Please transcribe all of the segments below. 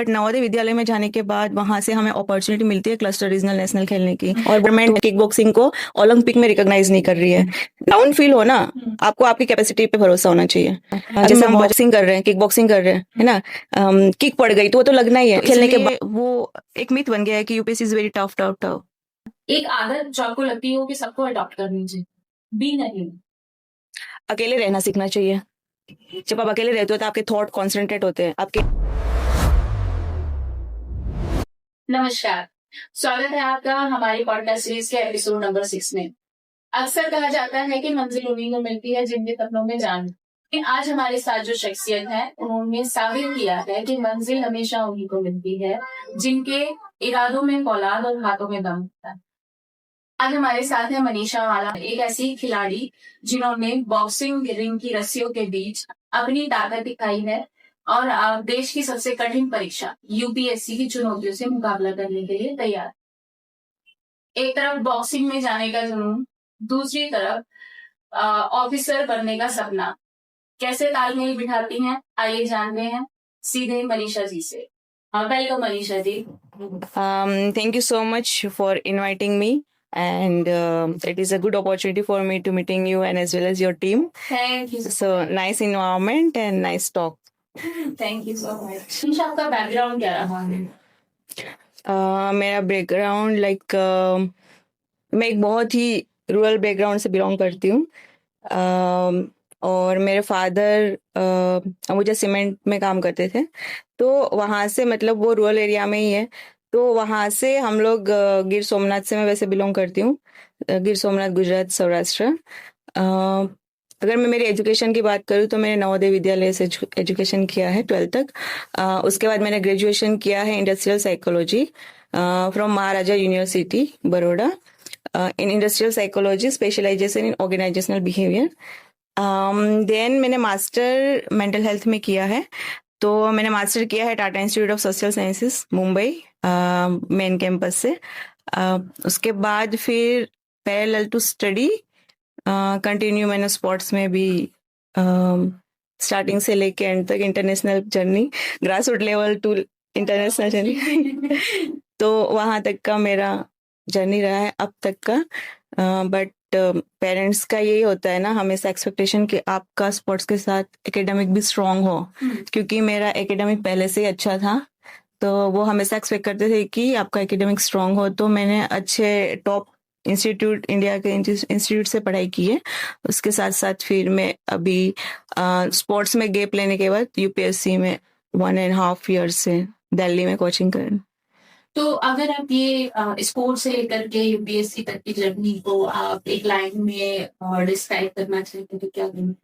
But Navodaya Vidyalaya में जाने के बाद वहां से हमें अपॉर्चुनिटी मिलती है क्लस्टर रीजनल नेशनल खेलने की, और गवर्नमेंट किक बॉक्सिंग को ओलंपिक में रिकॉग्नाइज नहीं कर रही है। डाउन फील हो ना, आपको आपकी कैपेसिटी पे भरोसा होना चाहिए। जैसे हम बॉक्सिंग कर रहे हैं, किक बॉक्सिंग कर रहे हैं, है ना, किक पड़ गई तो वो तो लगना ही है। खेलने के बाद वो एक मिथ बन गया है कि UPSC is very tough tough tough. एक आदत जो आपको लगती हो कि सबको अडॉप्ट करनी चाहिए, बी नहीं, अकेले रहना सीखना चाहिए। जब आप अकेले रहते हो तो आपके थॉट कॉन्सेंट्रेट होते हैं आपके। नमस्कार, स्वागत है आपका हमारी पॉडकास्ट सीरीज के एपिसोड नंबर 6 में। अक्सर कहा जाता है कि मंजिल उन्हीं को मिलती है जिनके सपनों में जान। लेकिन आज हमारे साथ जो शख्सियत है उन्होंने साबित किया है कि मंजिल हमेशा उन्हीं को मिलती है जिनके इरादों में फौलाद और हाथों में दम होता है। आज हमारे साथ है मनीषा वाला, एक ऐसी खिलाड़ी जिन्होंने बॉक्सिंग रिंग की रस्सियों के बीच अपनी ताकत दिखाई है और देश की सबसे कठिन परीक्षा यूपीएससी की चुनौतियों से मुकाबला करने के लिए तैयार। एक तरफ बॉक्सिंग में जाने का जुनून, दूसरी तरफ ऑफिसर बनने का सपना, कैसे तालमेल बिठाती हैं, आइए जानते हैं सीधे मनीषा जी से। Welcome Manisha ji. Thank you so much for inviting me, and it is a good opportunity for me to meeting you and as well as your team. Thank you. So nice environment and nice talk. Thank you so much. Manisha, आपका background क्या रहा है? मेरा background like मैं एक बहुत ही rural background से belong करती हूँ। और मेरे फादर मुझे सीमेंट में काम करते थे, तो वहाँ से मतलब वो रूरल एरिया में ही है, तो वहाँ से हम लोग गिर सोमनाथ से मैं वैसे बिलोंग करती हूँ, गिर सोमनाथ गुजरात सौराष्ट्र। अगर मैं मेरी एजुकेशन की बात करूँ तो मैंने नवोदय विद्यालय से एजुकेशन किया है 12th तक। उसके बाद मैंने ग्रेजुएशन किया है industrial psychology from Maharaja University Baroda, in industrial psychology specialisation in organisational behaviour. Then मैंने मास्टर मेंटल हेल्थ में किया है, तो मैंने मास्टर किया है Tata Institute of Social Sciences Mumbai main campus से। उसके बाद फिर पैरेलल टू स्टडी कंटिन्यू मैंने स्पोर्ट्स में भी स्टार्टिंग से लेके एंड तक international journey, grass root level to international journey तो वहाँ तक का मेरा जर्नी रहा है अब तक का। बट पेरेंट्स का यही होता है ना हमेशा एक्सपेक्टेशन कि आपका स्पोर्ट्स के साथ एकेडमिक भी स्ट्रांग हो, क्योंकि मेरा एकेडमिक पहले से ही अच्छा था, तो वो हमेशा एक्सपेक्ट करते थे कि आपका एकेडमिक स्ट्रांग हो। तो मैंने अच्छे टॉप इंस्टीट्यूट, इंडिया के इंस्टीट्यूट से पढ़ाई की है। उसके साथ साथ फिर मैं अभी स्पोर्ट्स में गैप लेने के बाद यूपीएससी में 1.5 years से दिल्ली में कोचिंग कर। तो अगर आप ये स्पोर्ट्स से लेकर के यूपीएससी तक की जर्नी को आप एक लाइन में डिस्क्राइब करना चाहते तो क्या करें?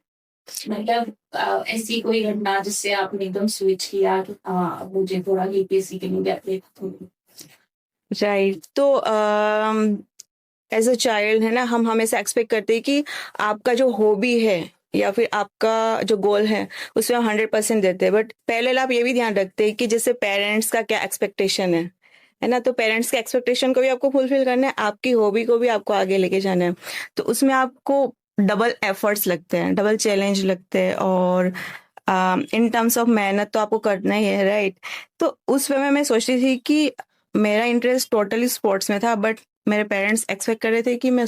मतलब ऐसी कोई घटना जिससे आपने एकदम स्विच किया कि मुझे थोड़ा यूपीएससी के लिए अपडेट। राइट, तो एज अ चाइल्ड है ना, हम हमेशा एक्सपेक्ट करते हैं कि आपका जो हॉबी है या फिर आपका जो गोल है उसमें हम 100% देते हैं। बट पहले आप ये भी ध्यान रखते हैं कि जैसे पेरेंट्स का क्या एक्सपेक्टेशन है ना, तो पेरेंट्स के एक्सपेक्टेशन को भी आपको फुलफिल करना है, आपकी हॉबी को भी आपको आगे लेके जाना है, तो उसमें आपको डबल एफर्ट्स लगते हैं, डबल चैलेंज लगते हैं, और इन टर्म्स ऑफ मेहनत तो आपको करना ही है, राइट। तो उस वे में मैं सोचती थी कि मेरा इंटरेस्ट टोटली स्पोर्ट्स में था, बट मेरे पेरेंट्स एक्सपेक्ट कर रहे थे कि मैं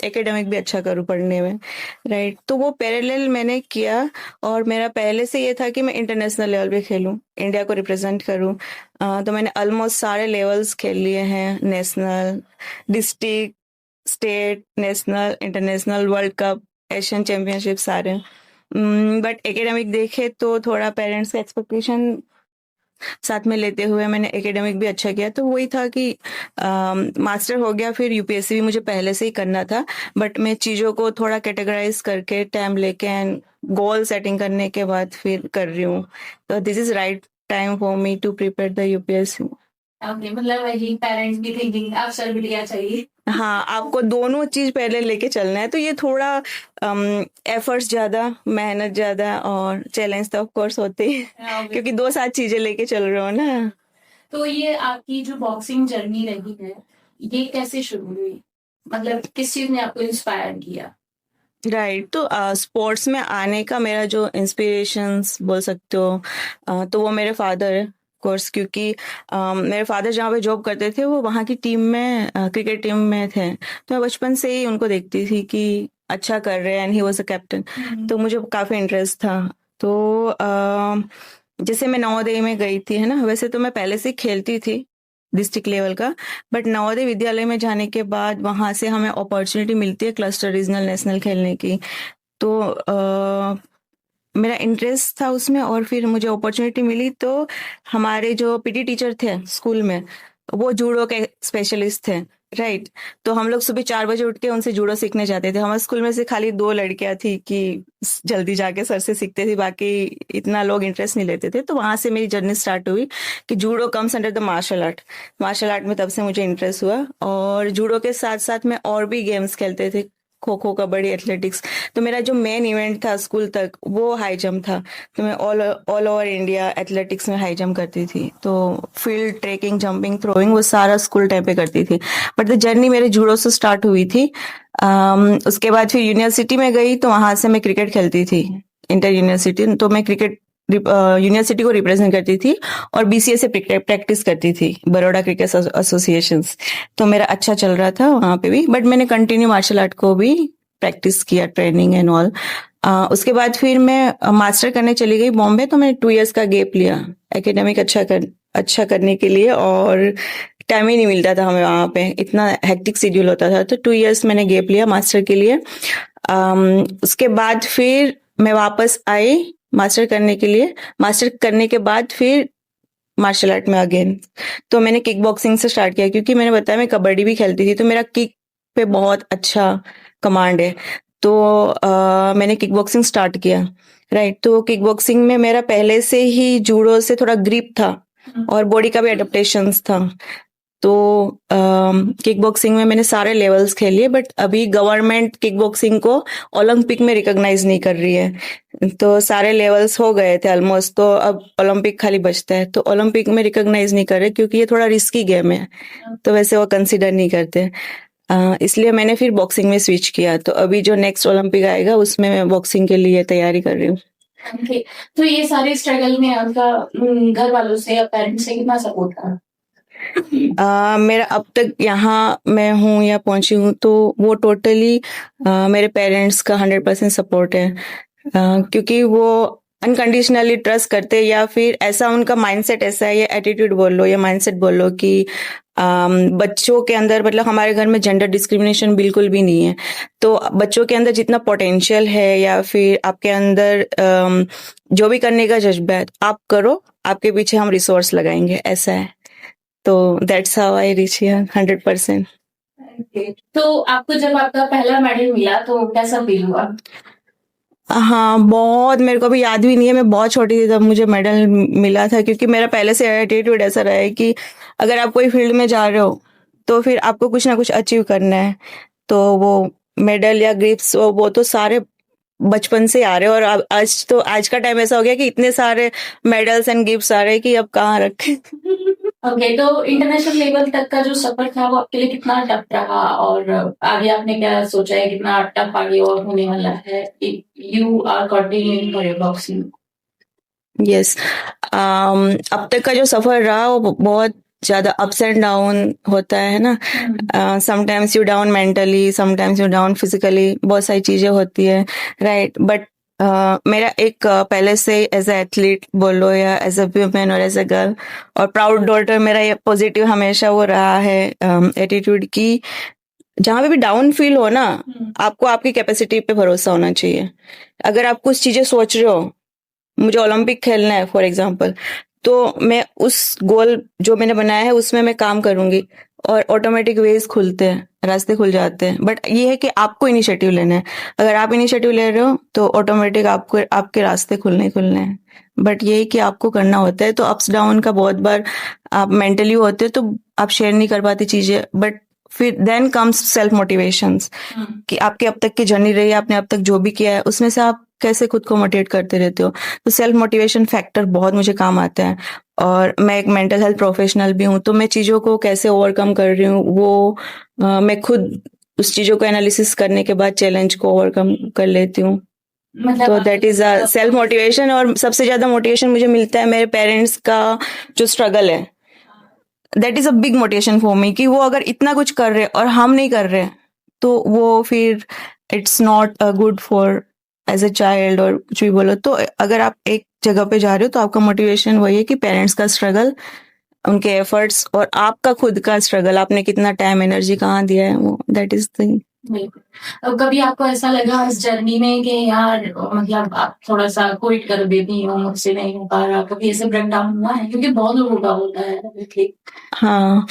एकेडमिक भी अच्छा करूँ पढ़ने में, राइट। तो वो पैरेलल मैंने किया, और मेरा पहले से ये था कि मैं इंटरनेशनल लेवल पे खेलूँ, इंडिया को रिप्रेजेंट करूँ। तो मैंने ऑलमोस्ट सारे लेवल्स खेल लिए हैं, national, district, state, national, international, world cup, Asian championship सारे। बट एकेडमिक देखे तो थोड़ा पेरेंट्स का एक्सपेक्टेशन साथ में लेते हुए मैंने एकेडमिक भी अच्छा किया, तो वही था कि मास्टर हो गया, फिर यूपीएससी भी मुझे पहले से ही करना था, बट मैं चीज़ों को थोड़ा कैटेगराइज करके टाइम लेके एंड गोल सेटिंग करने के बाद फिर कर रही हूँ। तो this is right time for me to prepare the UPSC. Okay, मतलब वही पेरेंट्स की थिंकिंग अवसर भी लिया चाहिए। हाँ, आपको दोनों चीज पहले लेके चलना है, तो ये थोड़ा एफर्ट्स ज्यादा, मेहनत ज्यादा, और चैलेंज तो ऑफ कोर्स होते हैं क्योंकि दो साथ चीजें लेके चल रहे हो ना। तो ये आपकी जो बॉक्सिंग जर्नी रही है, ये कैसे शुरू हुई? मतलब किस चीज ने आपको इंस्पायर किया? राइट, तो स्पोर्ट्स में आने का मेरा जो इंस्पिरेशंस बोल सकते हो, तो वो मेरे फादर है, कोर्स, क्योंकि मेरे फादर जहाँ पे जॉब करते थे वो वहाँ की टीम में क्रिकेट टीम में थे, तो मैं बचपन से ही उनको देखती थी कि अच्छा कर रहे हैं, and he was a captain, तो मुझे काफ़ी इंटरेस्ट था। तो जैसे मैं नवोदय में गई थी, है ना, वैसे तो मैं पहले से ही खेलती थी डिस्ट्रिक्ट लेवल का, बट नवोदय विद्यालय में जाने के बाद वहाँ से हमें अपॉर्चुनिटी मिलती है क्लस्टर, रीजनल, नेशनल खेलने की। तो मेरा इंटरेस्ट था उसमें, और फिर मुझे अपॉर्चुनिटी मिली, तो हमारे जो पीटी टीचर थे स्कूल में वो जूडो के स्पेशलिस्ट थे, राइट। तो हम लोग सुबह 4 बजे उठ के उनसे जूडो सीखने जाते थे। हमारे स्कूल में से खाली 2 लड़कियां थी कि जल्दी जाके सर से सीखते थे, बाकी इतना लोग इंटरेस्ट नहीं लेते थे। तो वहां से मेरी जर्नी स्टार्ट हुई कि judo comes under the martial art. Martial art में तब से मुझे इंटरेस्ट हुआ, और जूडो के साथ साथ मैं और भी गेम्स खेलते थे, खो खो, कबड्डी, एथलेटिक्स। तो मेरा जो मेन इवेंट था स्कूल तक वो हाई जंप था, तो मैं ऑल ओवर इंडिया एथलेटिक्स में हाई जंप करती थी। तो फील्ड, ट्रैकिंग, जंपिंग, थ्रोइंग वो सारा स्कूल टाइम पे करती थी। बट द जर्नी मेरे जूडो से स्टार्ट हुई थी। उसके बाद फिर यूनिवर्सिटी में गई, तो वहां से मैं क्रिकेट खेलती थी, इंटर यूनिवर्सिटी। तो मैं क्रिकेट यूनिवर्सिटी को रिप्रेजेंट करती थी, और बीसीए से प्रैक्टिस करती थी, बड़ौदा क्रिकेट एसोसिएशन। तो मेरा अच्छा चल रहा था वहां पे भी, बट मैंने कंटिन्यू मार्शल आर्ट को भी प्रैक्टिस किया, ट्रेनिंग एंड ऑल। उसके बाद फिर मैं मास्टर करने चली गई बॉम्बे, तो मैंने 2 इयर्स का गैप लिया एकेडमिक अच्छा करने के लिए, और टाइम ही नहीं मिलता था हमें वहाँ पे, इतना हेक्टिक शेड्यूल होता था। तो 2 इयर्स मैंने गैप लिया मास्टर के लिए। उसके बाद फिर मैं वापस आई मास्टर करने के लिए। मास्टर करने के बाद फिर मार्शल आर्ट में अगेन, तो मैंने किक बॉक्सिंग से स्टार्ट किया, क्योंकि मैंने बताया मैं कबड्डी भी खेलती थी, तो मेरा किक पे बहुत अच्छा कमांड है। तो मैंने किक बॉक्सिंग स्टार्ट किया, राइट। तो किक बॉक्सिंग में मेरा पहले से ही जूडो से थोड़ा ग्रिप था, और बॉडी का भी एडेप्टेशंस था। तो किक बॉक्सिंग में मैंने सारे लेवल्स खेले, बट अभी गवर्नमेंट किक बॉक्सिंग को ओलंपिक में रिकॉग्नाइज नहीं कर रही है। तो सारे लेवल्स हो गए थे ऑलमोस्ट, तो अब ओलंपिक खाली बचता है। तो ओलंपिक में रिकॉग्नाइज नहीं कर रहे, क्योंकि ये थोड़ा रिस्की गेम है, तो वैसे वो कंसिडर नहीं करते। इसलिए मैंने फिर बॉक्सिंग में स्विच किया। तो अभी जो नेक्स्ट ओलंपिक आएगा उसमें मैं बॉक्सिंग के लिए तैयारी कर रही हूँ। Okay. तो ये सारे स्ट्रगल में आपका घर वालों से या पेरेंट्स से कितना सपोर्ट था? मेरा अब तक यहाँ मैं हूँ या पहुंची हूँ, तो वो टोटली मेरे पेरेंट्स का 100% सपोर्ट है, क्योंकि वो अनकंडीशनली ट्रस्ट करते, या फिर ऐसा उनका माइंडसेट ऐसा है, या एटीट्यूड बोल लो या माइंडसेट बोल लो, कि बच्चों के अंदर, मतलब हमारे घर में जेंडर डिस्क्रिमिनेशन बिल्कुल भी नहीं है। तो बच्चों के अंदर जितना पोटेंशियल है, या फिर आपके अंदर जो भी करने का जज्बा है, आप करो, आपके पीछे हम रिसोर्स लगाएंगे, ऐसा है। तो that's how I reach here 100%। तो आपको जब आपका पहला मेडल मिला तो कैसा फील हुआ? हाँ, बहुत, मेरे को भी याद भी नहीं है, मैं बहुत छोटी थी तब मुझे मेडल मिला था, क्योंकि मेरा पहले से एटीट्यूड ऐसा रहा है कि अगर आप कोई फील्ड में जा रहे हो तो फिर आपको कुछ ना कुछ अचीव करना है। तो वो मेडल या गिफ्ट्स वो तो सारे बचपन से आ रहे हैं, और अब आज का टाइम ऐसा हो गया कि इतने सारे मेडल्स एंड गिफ्ट्स आ रहे हैं कि अब कहाँ रखें। ओके, तो इंटरनेशनल लेवल तक का जो सफर था वो आपके लिए कितना टफ रहा, और आगे आपने क्या सोचा है, कितना टफ आगे और होने वाला है? You are continuing for your boxing. Yes, अब तक का जो सफर रहा वो बहुत ज्यादा अप्स एंड डाउन होता है ना। Sometimes you down mentally, sometimes you down physically, बहुत सारी चीजें होती है, राइट। बट मेरा एक पहले से एज ए एथलीट बोलो, या एज ए वुमेन और एज ए गर्ल और प्राउड डॉटर, मेरा ये पॉजिटिव हमेशा वो रहा है एटीट्यूड की, जहां पे भी डाउन फील हो ना, आपको आपकी कैपेसिटी पे भरोसा होना चाहिए। अगर आप कुछ चीजें सोच रहे हो, मुझे ओलंपिक खेलना है फॉर एग्जांपल, तो मैं उस गोल जो मैंने बनाया है उसमें मैं काम करूंगी, और ऑटोमेटिक वेज खुलते हैं, रास्ते खुल जाते हैं। बट ये है कि आपको इनिशिएटिव लेना है। अगर आप इनिशिएटिव ले रहे हो तो ऑटोमेटिक आपको आपके रास्ते खुलने हैं। बट यही कि आपको करना होता है। तो अप्स डाउन का बहुत बार आप मेंटली होते हो तो आप शेयर नहीं कर पाते चीजें, बट फिर देन कम्स सेल्फ मोटिवेशंस, कि आपके अब तक की जर्नी रही है, आपने अब तक जो भी किया है उसमें से आप कैसे खुद को मोटिवेट करते रहते हो। तो सेल्फ मोटिवेशन फैक्टर बहुत मुझे काम आता है। और मैं एक मेंटल हेल्थ प्रोफेशनल भी हूँ, तो मैं चीज़ों को कैसे ओवरकम कर रही हूँ वो मैं खुद उस चीज़ों को एनालिसिस करने के बाद चैलेंज को ओवरकम कर लेती हूँ। मतलब तो that is a self motivation. और सबसे ज्यादा मोटिवेशन मुझे मिलता है मेरे पेरेंट्स का जो स्ट्रगल है, that is a big motivation for me, कि वो अगर इतना कुछ कर रहे और हम नहीं कर रहे तो वो फिर it's not good for as a child और कुछ भी बोलो। तो अगर आप एक जगह पे जा रहे हो तो आपका मोटिवेशन वही है कि पेरेंट्स का स्ट्रगल, उनके एफर्ट्स और आपका खुद का स्ट्रगल, आपने कितना टाइम एनर्जी कहाँ दिया है, वो दैट इज थिंग। बिल्कुल। अब कभी आपको ऐसा लगा इस जर्नी में कि यार मतलब आप थोड़ा सा क्विट कर देती हो, मुझसे नहीं हो पा रहा, कभी ऐसे ब्रेक डाउन हुआ है? क्योंकि बहुत लोगों का होता है obviously। हाँ,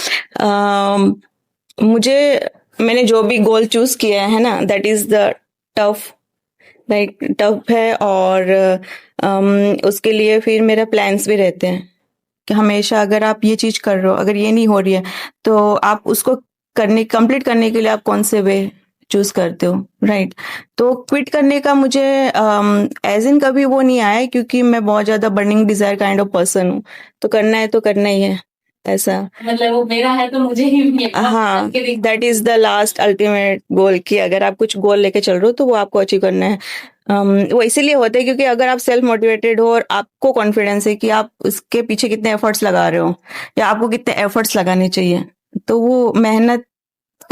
मुझे, मैंने जो भी गोल चूज किया है ना, that is the tough, like tough है। और उसके लिए फिर मेरा प्लान्स भी रहते हैं कि हमेशा अगर आप ये चीज कर रहे हो, अगर ये नहीं हो रही है तो आप उसको कंप्लीट करने के लिए आप कौन से वे चूज करते हो, राइट। तो क्विट करने का मुझे एज इन कभी वो नहीं आया है, क्योंकि मैं बहुत ज्यादा burning desire kind of person हूँ। तो करना है तो करना ही है, ऐसा। मतलब वो मेरा है तो मुझे ही मिलेगा। हाँ, that is the last ultimate goal, कि अगर आप कुछ गोल लेके चल रहे हो तो वो आपको अचीव करना है। वो इसीलिए होता है क्योंकि अगर आप सेल्फ मोटिवेटेड हो और आपको कॉन्फिडेंस है कि आप उसके पीछे कितने एफर्ट्स लगा रहे हो या आपको कितने एफर्ट्स लगाने चाहिए, तो वो मेहनत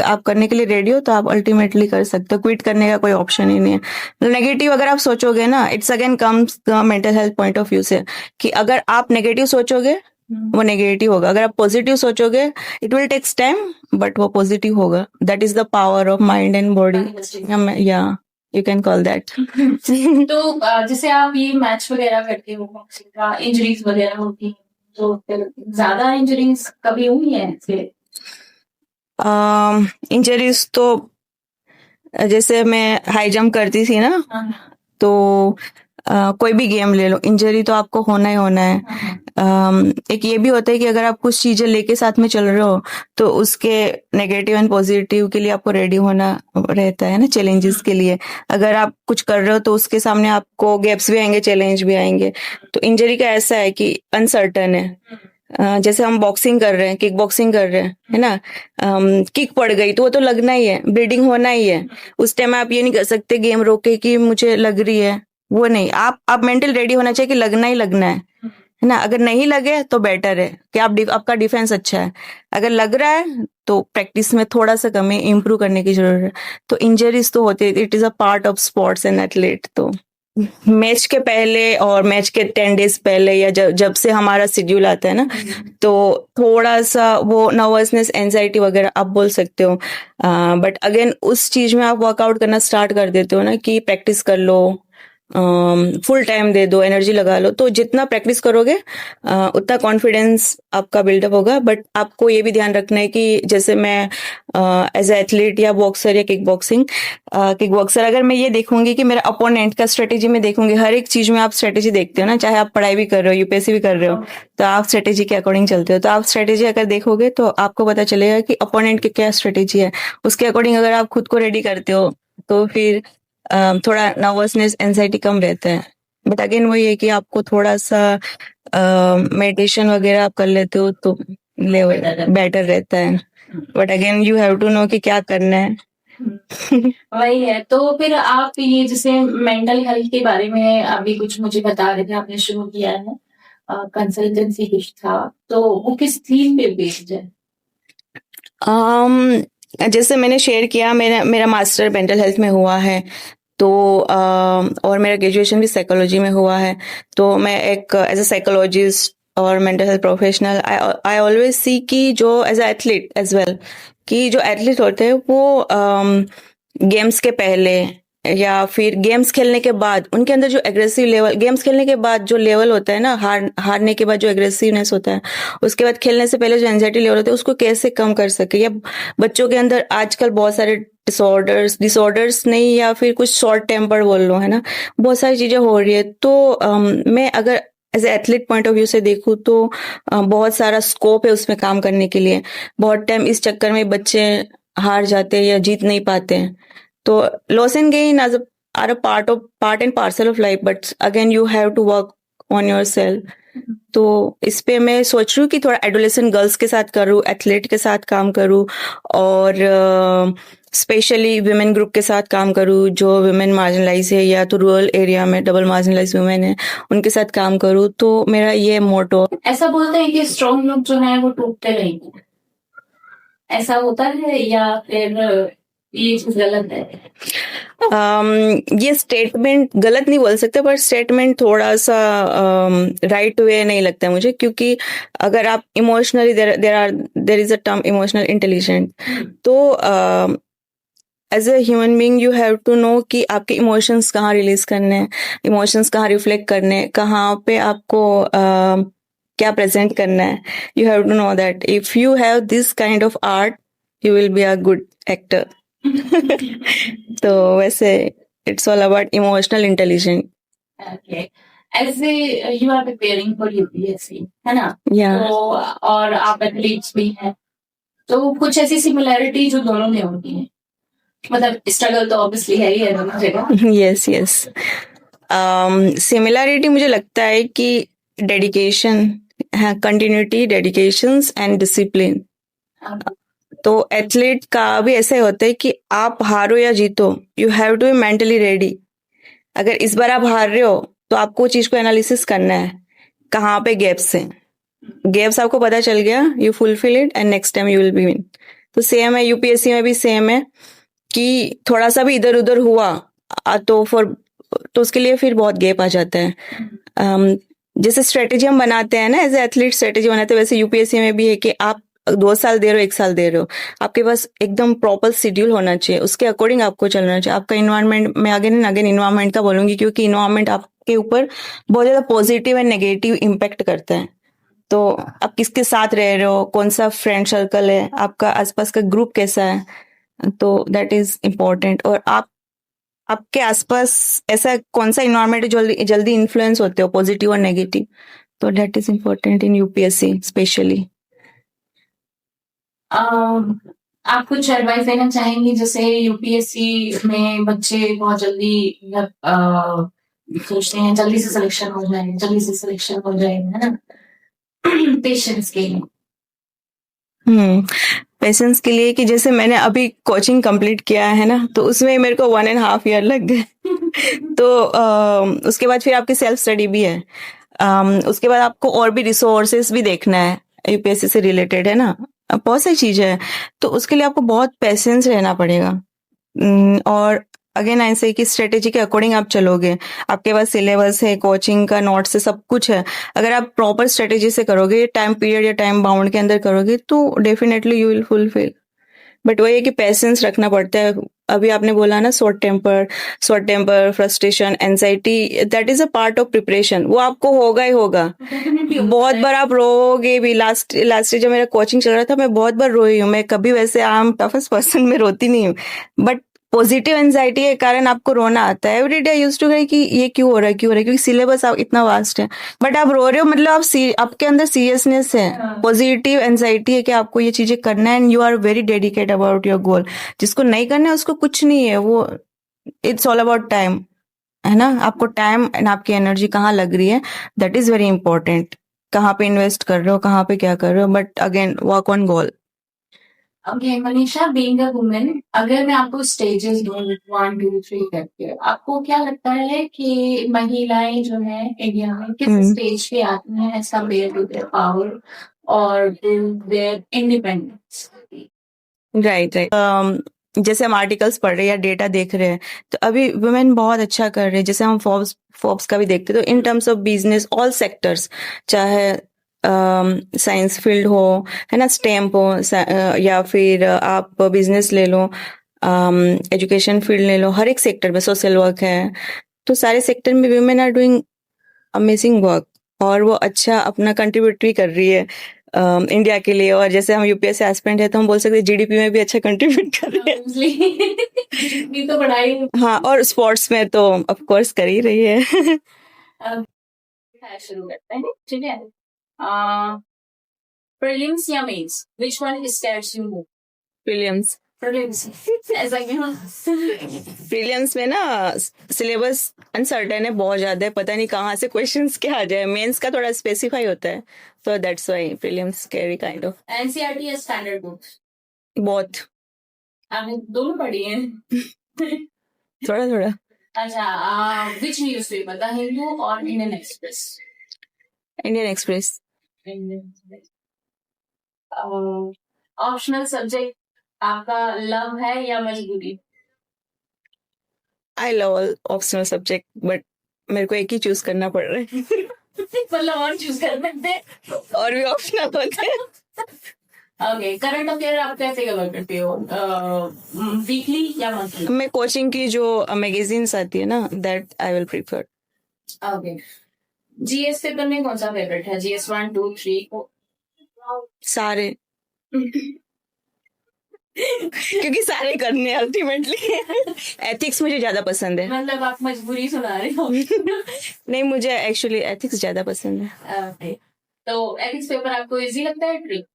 आप करने के लिए रेडी हो तो आप अल्टीमेटली कर सकते हो। क्विट करने का कोई ऑप्शन ही नहीं है। नेगेटिव अगर आप सोचोगे ना, it's again comes the mental health point of view से, कि अगर आप नेगेटिव सोचोगे वो नेगेटिव होगा, अगर आप पॉजिटिव सोचोगे it will takes time but वो पॉजिटिव होगा। That is the power of mind and body, या यू कैन कॉल दैट। तो जैसे आप ये मैच वगैरह करते हो, बॉक्सिंग का इंजरीज वगैरह होती हैं, तो फिर ज्यादा इंजरीज कभी हुई है फिर? इंजरीज तो जैसे मैं हाई जंप करती थी ना, तो कोई भी गेम ले लो, इंजरी तो आपको होना ही होना है। एक ये भी होता है कि अगर आप कुछ चीजें लेके साथ में चल रहे हो तो उसके नेगेटिव एंड पॉजिटिव के लिए आपको रेडी होना रहता है ना, चैलेंजेस के लिए। अगर आप कुछ कर रहे हो तो उसके सामने आपको गैप्स भी आएंगे, चैलेंज भी आएंगे। तो इंजरी का ऐसा है कि अनसर्टन है। जैसे हम बॉक्सिंग कर रहे हैं, किक बॉक्सिंग कर रहे हैं, है ना, किक पड़ गई तो वो तो लगना ही है, ब्लीडिंग होना ही है। उस टाइम आप ये नहीं कर सकते गेम रोक के कि मुझे लग रही है, वो नहीं। आप मेंटल रेडी होना चाहिए कि लगना ही लगना है ना। अगर नहीं लगे तो बेटर है कि आपका डिफेंस अच्छा है। अगर लग रहा है तो प्रैक्टिस में थोड़ा सा कमी, इंप्रूव करने की जरूरत है। तो इंजरीज तो होती है, it is a part of sports and athlete. तो मैच के पहले और मैच के 10 डेज पहले या जब से हमारा शेड्यूल आता है ना, तो थोड़ा सा वो नर्वसनेस, एंजाइटी वगैरह आप बोल सकते हो। बट अगेन उस चीज में आप वर्कआउट करना स्टार्ट कर देते हो ना, कि प्रैक्टिस कर लो, फुल टाइम दे दो, एनर्जी लगा लो। तो जितना प्रैक्टिस करोगे उतना कॉन्फिडेंस आपका बिल्डअप होगा। बट आपको ये भी ध्यान रखना है कि जैसे मैं एज ए एथलीट या बॉक्सर या किक बॉक्सर, अगर मैं ये देखूंगी कि मेरा अपोनेंट का स्ट्रेटेजी में देखूंगी, हर एक चीज में आप स्ट्रेटेजी देखते हो ना, चाहे आप पढ़ाई भी कर रहे हो, यूपीएससी भी कर रहे हो, तो आप स्ट्रेटेजी के अकॉर्डिंग चलते हो। तो आप स्ट्रेटेजी अगर देखोगे तो आपको पता चलेगा कि अपोनेंट की क्या स्ट्रेटेजी है, उसके अकॉर्डिंग अगर आप खुद को रेडी करते हो तो फिर थोड़ा नर्वसनेस, एंजाइटी कम रहता है। बट अगेन वही है कि आपको थोड़ा सा मेडिटेशन वगैरह आप कर लेते हो तो बेटर रहता है। But again you have to know कि क्या करना है। वही है। तो फिर आप ये जैसे मेंटल हेल्थ के बारे में अभी कुछ मुझे बता रहे थे, आपने शुरू किया है कंसल्टेंसी कुछ था, तो वो किस थीम पे बेस्ड है? जैसे मैंने शेयर किया, मेरा मास्टर मेंटल हेल्थ में हुआ है, तो और मेरा ग्रेजुएशन भी साइकोलॉजी में हुआ है। तो मैं एक एज अ साइकोलॉजिस्ट और mental health professional, I always see कि जो as a athlete as well, कि जो एथलीट होते हैं वो गेम्स के पहले या फिर गेम्स खेलने के बाद उनके अंदर जो एग्रेसिव लेवल, गेम्स खेलने के बाद जो लेवल होता है ना, हारने के बाद जो एग्रेसिवनेस होता है, उसके बाद खेलने से पहले जो एंजाइटी लेवल होता है, उसको कैसे कम कर सके। या बच्चों के अंदर आजकल बहुत सारे डिसऑर्डर्स नहीं, या फिर कुछ शॉर्ट टेम्पर बोल लो, है ना, बहुत सारी चीजें हो रही है। तो मैं अगर as athlete point of view से देखूँ तो बहुत सारा स्कोप है उसमें काम करने के लिए। बहुत टाइम इस चक्कर में बच्चे हार जाते हैं या जीत नहीं पाते हैं। तो loss and gain are a part and parcel of life, but again you have to work on yourself. तो इस पे मैं सोच रही हूँ कि थोड़ा एडोलेसेंट गर्ल्स के साथ करूँ, एथलीट के साथ काम करूँ और स्पेशली वुमेन ग्रुप के साथ काम करूँ जो वुमेन मार्जिनलाइज है या तो रूरल एरिया में डबल मार्जिनलाइज वुमेन है उनके साथ काम करूँ। तो मेरा ये मोटो। ऐसा बोलते हैं कि स्ट्रॉन्ग लोग जो है वो टूटते रहेंगे, ऐसा होता है या फिर ये चीज गलत है? ये स्टेटमेंट गलत नहीं बोल सकते पर स्टेटमेंट थोड़ा सा राइट वे नहीं लगता है मुझे, क्योंकि अगर आप emotionally there is a term emotional intelligent, तो as a human being you have to know कि आपके इमोशंस कहाँ रिलीज करने हैं, इमोशंस कहाँ रिफ्लेक्ट करने हैं, कहाँ पे आपको क्या प्रेजेंट करना है। You have to know that if you have this kind of art you will be a good actor. तो वैसे it's all about emotional intelligent. Okay. As you are preparing for UPSC, है ना? Yeah. तो और आप athletes भी हैं, तो कुछ ऐसी सिमिलैरिटी जो दोनों में होती है, मतलब स्ट्रगल तो ऑब्वियसली है ही है दोनों जगह। Yes yes. सिमिलैरिटी मुझे लगता है कि डेडिकेशन है, कंटिन्यूटी, डेडिकेशंस एंड डिसिप्लिन। तो एथलीट का भी ऐसा ही होता है कि आप हारो या जीतो you have to be mentally ready. अगर इस बार आप हार रहे हो तो आपको चीज को एनालिसिस करना है कहाँ पे गैप्स हैं। गैप्स आपको पता चल गया, you fulfil it and next time you will be win. तो सेम है यूपीएससी में भी सेम है कि थोड़ा सा भी इधर उधर हुआ तो उसके लिए फिर बहुत गैप आ जाता है। जैसे स्ट्रेटेजी हम बनाते हैं ना, एज ए एथलीट स्ट्रेटेजी बनाते हैं, वैसे यूपीएससी में भी है कि आप 2 साल दे रहे हो 1 साल दे रहे हो, आपके पास एकदम प्रॉपर शेड्यूल होना चाहिए, उसके अकॉर्डिंग आपको चलना चाहिए। आपका इन्वायरमेंट, मैं अगेन एंड अगेन इन्वायरमेंट का बोलूंगी क्योंकि इन्वायरमेंट आपके ऊपर बहुत ज्यादा पॉजिटिव एंड नेगेटिव इम्पैक्ट करता है। तो आप किसके साथ रह रहे हो, कौन सा फ्रेंड सर्कल है, आपका आसपास का ग्रुप कैसा है, तो दैट इज इम्पोर्टेंट। और आपके आसपास ऐसा कौन सा इन्वायरमेंट जल्दी जल्दी इन्फ्लुएंस होते हो, पॉजिटिव और नेगेटिव, तो that is important in UPSC specially. आप कुछ एडवाइस देना चाहेंगी, जैसे यूपीएससी में बच्चे बहुत जल्दी सोचते हैं जल्दी से सिलेक्शन हो जाए, जल्दी से सिलेक्शन हो जाए, है ना? पेशेंस के लिए। पेशेंस के लिए कि जैसे मैंने अभी कोचिंग कंप्लीट किया है ना, तो उसमें मेरे को 1.5 ईयर लग गए। तो उसके बाद फिर आपकी सेल्फ स्टडी भी है, उसके बाद आपको और भी रिसोर्सेस भी देखना है, यूपीएससी से रिलेटेड है ना, बहुत सारी चीजें हैं। तो उसके लिए आपको बहुत पेशेंस रहना पड़ेगा। और अगेन ऐसे कि स्ट्रेटेजी के अकॉर्डिंग आप चलोगे, आपके पास सिलेबस है, कोचिंग का नोट्स है, सब कुछ है। अगर आप प्रॉपर स्ट्रेटेजी से करोगे, टाइम पीरियड या टाइम बाउंड के अंदर करोगे, तो definitely you will fulfil. But वही है कि पेशेंस रखना पड़ता है। अभी आपने बोला ना short temper, frustration, anxiety, that is a part of preparation, वो आपको होगा ही होगा। बहुत बार आप रोओगे भी। लास्ट जब मेरा कोचिंग चल रहा था मैं बहुत बार रोई हूँ। मैं कभी वैसे आम टफेस्ट पर्सन में रोती नहीं हूँ, बट पॉजिटिव एंजाइटी के कारण आपको रोना आता है। एवरी डे यूज टू कहे कि ये क्यों हो रहा है, क्योंकि सिलेबस इतना वास्ट है, बट आप रो रहे हो, मतलब आपके अंदर सीरियसनेस है, पॉजिटिव एंजाइटी है कि आपको ये चीजें करना है and you are very dedicate about your goal. जिसको नहीं करना है उसको कुछ नहीं है, वो इट्स ऑल अबाउट टाइम, है ना। आपको टाइम एंड आपकी एनर्जी कहाँ लग रही है, दैट इज वेरी इंपॉर्टेंट। कहाँ पे इन्वेस्ट कर रहे हो, कहाँ पे क्या कर रहे हो, but again work on goal. Okay Manisha, being a women, अगर मैं आपको स्टेजेस दूं 1 2 3 करके, आपको क्या लगता है कि महिलाएं जो है इंडिया में किस स्टेज पे आती हैं as compare to their power और देयर इंडिपेंडेंस? राइट। जैसे हम आर्टिकल्स पढ़ रहे हैं या डेटा देख रहे हैं, तो अभी वुमेन बहुत अच्छा कर रहे हैं। जैसे हम फोर्ब्स का भी देखते हैं, तो in terms of business all sectors, चाहे साइंस फील्ड हो, है ना, स्टेम हो, या फिर आप बिजनेस ले लो, एजुकेशन फील्ड ले लो, हर एक सेक्टर में सोशल वर्क है, तो सारे सेक्टर में women are doing amazing work और वो अच्छा अपना कंट्रीब्यूट भी कर रही है इंडिया के लिए। और जैसे हम यूपीएससी एस्पिरेंट है तो हम बोल सकते हैं जीडीपी में भी अच्छा कंट्रीब्यूट कर रही है। ये तो बढ़ाई। हाँ, और स्पोर्ट्स में तो ऑफ कोर्स कर ही रही है। शुरू करते हैं, ठीक है? प्रीलिम्स या mains, which one scares you more? Prelims. Prelims ऐसा क्यों? प्रीलिम्स में ना सिलेबस अनसर्टेन है, बहुत ज्यादा है, पता नहीं कहाँ से क्वेश्चंस क्या आ जाए। मेंस का थोड़ा स्पेसिफाई होता है, तो that's why prelims carry kind of. NCERT या स्टैंडर्ड बुक्स? बहुत, आपने दोनों पढ़ी हैं? थोड़ा थोड़ा। अच्छा, विच न्यूज़पेपर, द हिंदू और Indian express? Indian express. Optional subject आपका लव है या मजबूरी? I love all optional subject, but मेरे को एक ही चूज करना पड़ रहा है। मतलब और चूज कर सकते हैं? और भी ऑप्शनल होते हैं। ओके, करंट अफेयर आप कैसे कवर करते हो, वीकली या मंथली? मैं कोचिंग की जो मैगजीन्स आती है ना, that I will prefer. Okay, GS paper में कौन सा फेवरेट है? जीएस 1, 2, 3? सारे। क्योंकि सारे करने हैं अल्टीमेटली। एथिक्स मुझे ज्यादा पसंद है। मतलब आप मजबूरी सुना रहे हो? नहीं, मुझे एक्चुअली एथिक्स ज्यादा पसंद है। ओके, तो एथिक्स पेपर आपको इजी लगता है ट्रिक?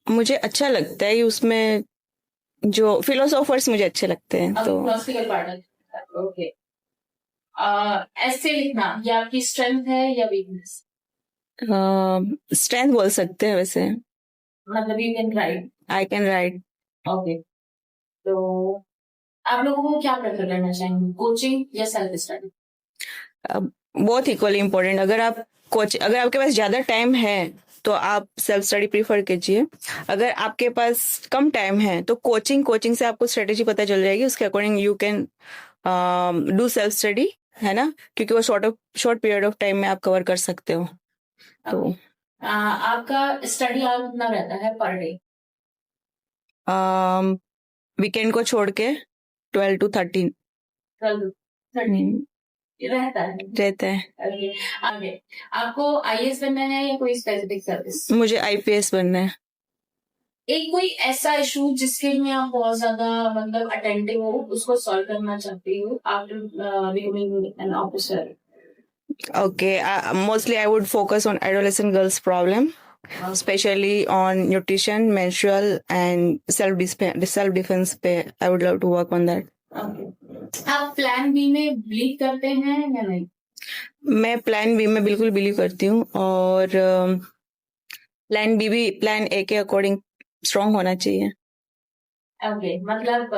मुझे अच्छा लगता है, उसमें जो फिलोसोफर्स मुझे अच्छे लगते हैं, तो फिलोसफिकल पार्ट। ओके, ऐसे लिखना ये आपकी स्ट्रेंथ है या वीकनेस? स्ट्रेंथ बोल सकते हैं वैसे। मतलब you can write? I can write. Okay, तो आप लोगों को क्या प्रेफर करना चाहेंगे, कोचिंग या सेल्फ स्टडी? बहुत इक्वली इम्पोर्टेंट। अगर आपके पास ज्यादा टाइम है तो आप सेल्फ स्टडी प्रीफर कीजिए। अगर आपके पास कम टाइम है तो कोचिंग से आपको स्ट्रेटेजी पता चल जाएगी, उसके according you can do self study, है ना, क्योंकि वो शॉर्ट पीरियड ऑफ टाइम में आप कवर कर सकते हो। तो आपका स्टडी आवर कितना रहता है पर डे? वीकेंड को छोड़ के 12 to 13 रहता है। रहता है। आगे आपको आईएएस बनना है या कोई स्पेसिफिक सर्विस? मुझे आईपीएस बनना है। एक कोई ऐसा इशू जिसके लिए आप बहुत ज्यादा मतलब अटेंटिव हो, उसको सॉल्व करना चाहती हो after becoming an officer? Okay, mostly I would focus on adolescent girls' problem, especially on nutrition, menstrual, and self-defense. I would love to work on that. आप प्लान बी में बिलीव करते हैं या नहीं? मैं प्लान बी में बिल्कुल believe करती हूँ, और प्लान बी भी प्लान ए के अकॉर्डिंग स्ट्रॉन्ग होना चाहिए। ओके, मतलब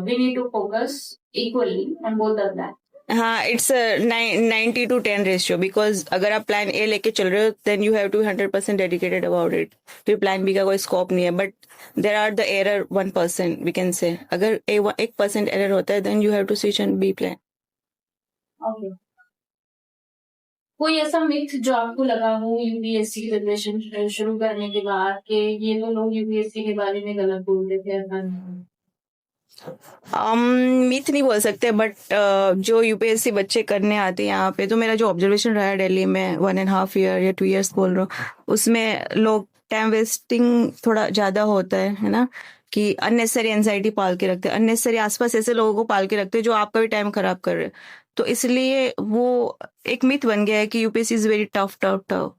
we need to focus equally on both of that. हाँ, इट्स 90-10 रेशियो, बिकॉज अगर आप प्लान ए लेके चल रहे हो then you have to 100% dedicated about it. फिर प्लान बी का कोई स्कोप नहीं है, but there are the error 1% we can say. अगर 1% एरर होता है then you have to switch on B plan. Okay, कोई ऐसा मिथ जो आपको लगा हो यूपीएससी की प्रिपरेशन शुरू करने के बाद कि ये तो लोग यूपीएससी के बारे में गलत बोलते थे, ऐसा नहीं? मिथ नहीं बोल सकते, बट जो यूपीएससी बच्चे करने आते हैं यहाँ पे, तो मेरा जो ऑब्जर्वेशन रहा है दिल्ली में 1.5 year या 2 years बोल रहा हूँ, उसमें लोग टाइम वेस्टिंग थोड़ा ज्यादा होता है ना, कि अननेसेसरी एंजाइटी पाल के रखते हैं, अननेसेसरी आसपास ऐसे लोगों को पाल के रखते हैं जो आपका भी टाइम खराब कर रहे हैं। तो इसलिए वो एक मिथ बन गया है कि UPSC is very tough tough tough.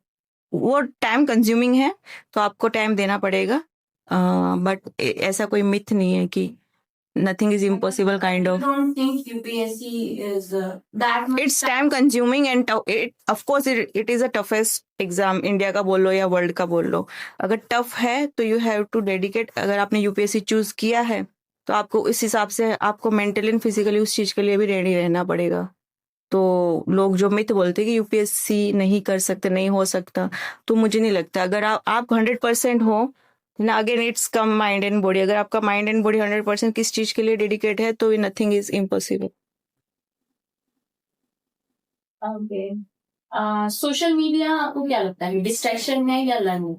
वो टाइम कंज्यूमिंग है, तो आपको टाइम देना पड़ेगा, बट ऐसा कोई मिथ नहीं है कि nothing is impossible kind of. I don't think UPSC is that much. It's time consuming and tough. Of course it is a toughest exam, India का बोल लो या वर्ल्ड का बोल लो। अगर टफ है तो यू हैव टू डेडिकेट। अगर आपने यूपीएससी चूज किया है तो आपको इस हिसाब से आपको मेंटली एंड फिजिकली उस चीज के लिए भी रेडी रहना पड़ेगा। तो लोग जो मिथ बोलते हैं कि यूपीएससी नहीं कर सकते, नहीं हो सकता, तो मुझे नहीं लगता। अगर आप 100% हो ना, again it's come mind and body. अगर आपका माइंड एंड बॉडी 100% किस चीज के लिए डेडिकेट है तो nothing is impossible. Okay, social media आपको क्या लगता है, डिस्ट्रैक्शन है या learning?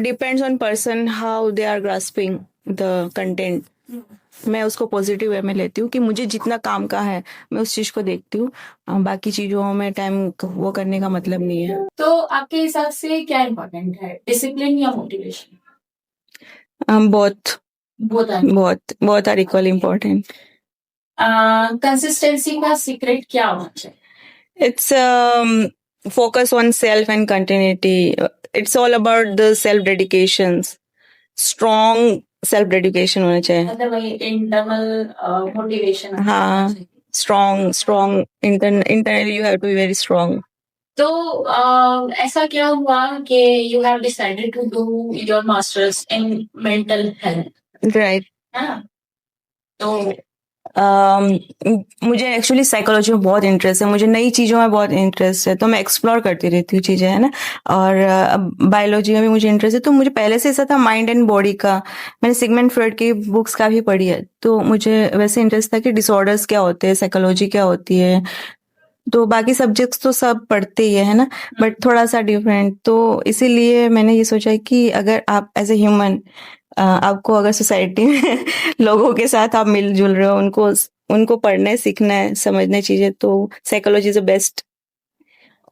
Depends on person how they are grasping the content. मैं उसको पॉजिटिव वे में लेती हूँ कि मुझे जितना काम का है मैं उस चीज को देखती हूँ, बाकी चीजों में टाइम वो करने का मतलब नहीं है। तो आपके हिसाब से क्या इम्पोर्टेंट है, डिसिप्लिन या मोटिवेशन? बहुत आर इक्वल इम्पोर्टेंट। कंसिस्टेंसी का सीक्रेट क्या होना चाहिए? It's focus on self and continuity. It's all about the self dedications. Strong self dedication होना चाहिए। मतलब वही इंटरनल मोटिवेशन। हाँ, strong internally you have to be very strong. तो ऐसा क्या हुआ कि you have decided to do your masters in mental health, right. है ना? तो मुझे एक्चुअली साइकोलॉजी में बहुत इंटरेस्ट है, मुझे नई चीज़ों में बहुत इंटरेस्ट है, तो मैं एक्सप्लोर करती रहती हूँ चीज़ें, है ना। और बायोलॉजी में भी मुझे इंटरेस्ट है, तो मुझे पहले से ऐसा था माइंड एंड बॉडी का। मैंने सिगमंड फ्रॉइड की बुक्स काफ़ी पढ़ी है, तो मुझे वैसे इंटरेस्ट था कि डिसऑर्डर्स क्या होते हैं, साइकोलॉजी क्या होती है। तो बाकी सब्जेक्ट्स तो सब पढ़ते ही है ना, बट थोड़ा सा डिफरेंट। तो इसीलिए मैंने ये सोचा कि अगर आप एज ए ह्यूमन, आपको अगर सोसाइटी में लोगों के साथ आप मिलजुल रहे हो, उनको उनको पढ़ना है, सीखना है, समझना है चीजें, तो साइकोलॉजी इज द बेस्ट।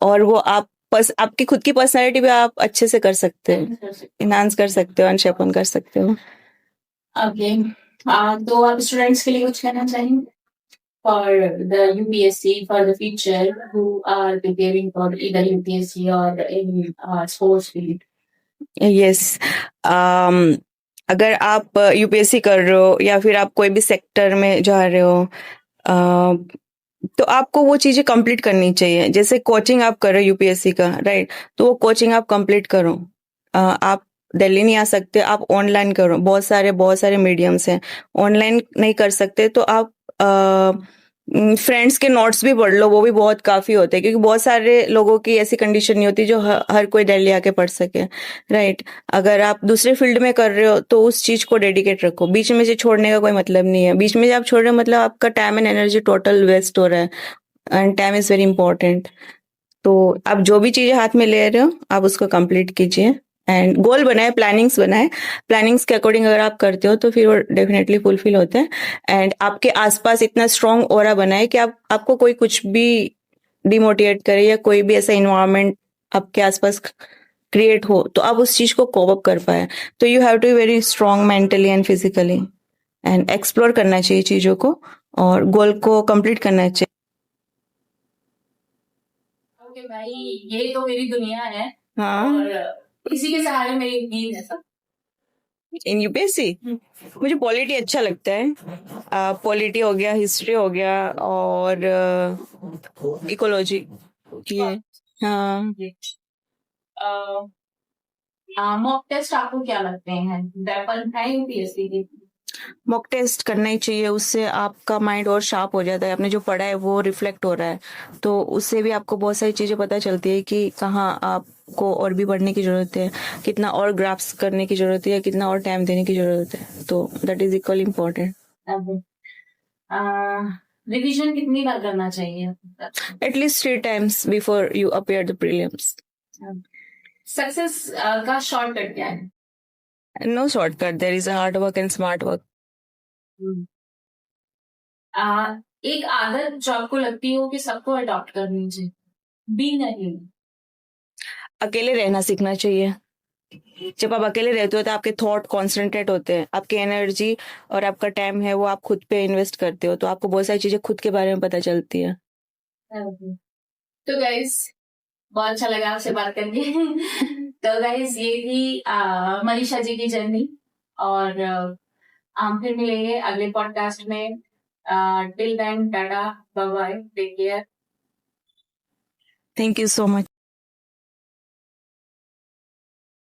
और वो आपकी खुद की पर्सनैलिटी भी आप अच्छे से कर सकते हो, इनहांस कर सकते हो, अनशेपन कर सकते हो। ओके, तो आप स्टूडेंट्स के लिए कुछ कहना चाहेंगे for the UPSC for the future who are preparing for either UPSC or any sports field? Yes. अगर आप यूपीएससी कर रहे हो या फिर आप कोई भी सेक्टर में जा रहे हो, तो आपको वो चीजें कंप्लीट करनी चाहिए। जैसे कोचिंग आप कर रहे हो यूपीएससी का, राइट, तो वो कोचिंग आप कंप्लीट करो। आप दिल्ली नहीं आ सकते, आप ऑनलाइन करो, बहुत सारे मीडियम्स हैं। ऑनलाइन नहीं कर सकते तो आप फ्रेंड्स के नोट्स भी पढ़ लो, वो भी बहुत काफी होते हैं, क्योंकि बहुत सारे लोगों की ऐसी कंडीशन नहीं होती जो हर कोई दिल्ली आके पढ़ सके, राइट। अगर आप दूसरे फील्ड में कर रहे हो तो उस चीज को डेडिकेट रखो, बीच में से छोड़ने का कोई मतलब नहीं है। बीच में से आप छोड़ रहे हो मतलब आपका time and energy total waste हो रहा है, and time is very important. तो आप जो भी चीजें हाथ में ले रहे हो आप उसको कंप्लीट कीजिए, एंड गोल बनाए, प्लानिंग्स बनाए। प्लानिंग्स के अकॉर्डिंग अगर आप करते हो तो फिर वो डेफिनेटली फुलफिल होते हैं। एंड आपके आसपास इतना स्ट्रांग ऑरा बनाए कि आपको कोई कुछ भी डिमोटिवेट करे, या कोई भी ऐसा इन्वायरमेंट आपके आसपास क्रिएट हो तो आप उस चीज को कोप अप कर पाए। तो you have to be very strong mentally and physically, and explore करना चाहिए चीजों को, और गोल को कंप्लीट करना चाहिए। ओके भाई, ये तो मेरी दुनिया है हाँ, और इसी के सहारे मेरी नींद है सब। इन यूपीएससी मुझे पॉलिटी अच्छा लगता है। पॉलिटी हो गया, हिस्ट्री हो गया, और इकोलॉजी, ये। हाँ, मॉक टेस्ट आपको क्या लगते हैं, वेपन है यूपीएससी की? मॉक टेस्ट करना ही चाहिए, उससे आपका माइंड और शार्प हो जाता है, आपने जो पढ़ा है वो रिफ्लेक्ट हो रहा है, तो उससे भी आपको बहुत सारी चीजें पता चलती है कि कहाँ आपको और भी पढ़ने की जरूरत है, कितना और ग्राफ्स करने की जरूरत है, या कितना और टाइम देने की जरूरत है। तो that is equally important. Revision कितनी बार करना चाहिए? At least 3 times before you appear the prelims. Success का शॉर्टकट क्या है? No shortcut. There is a hard work and smart work. एक आदत जो आपको लगती हो कि सबको अडॉप्ट करनी चाहिए, बी नहीं? अकेले रहना सीखना चाहिए। जब आप अकेले रहते हो तो आपके थॉट कॉन्सेंट्रेट होते हैं, आपकी एनर्जी और आपका टाइम है वो आप खुद पे इन्वेस्ट करते हो, तो आपको बहुत सारी चीजें खुद के बारे में पता चलती है। तो गाइस, बहुत अच्छा लगा आपसे बात करके। तो गाइस, ये थी मनीषा जी की जर्नी, और हम फिर मिलेंगे अगले पॉडकास्ट में। Till then, tata, bye bye, take care. Thank you so much.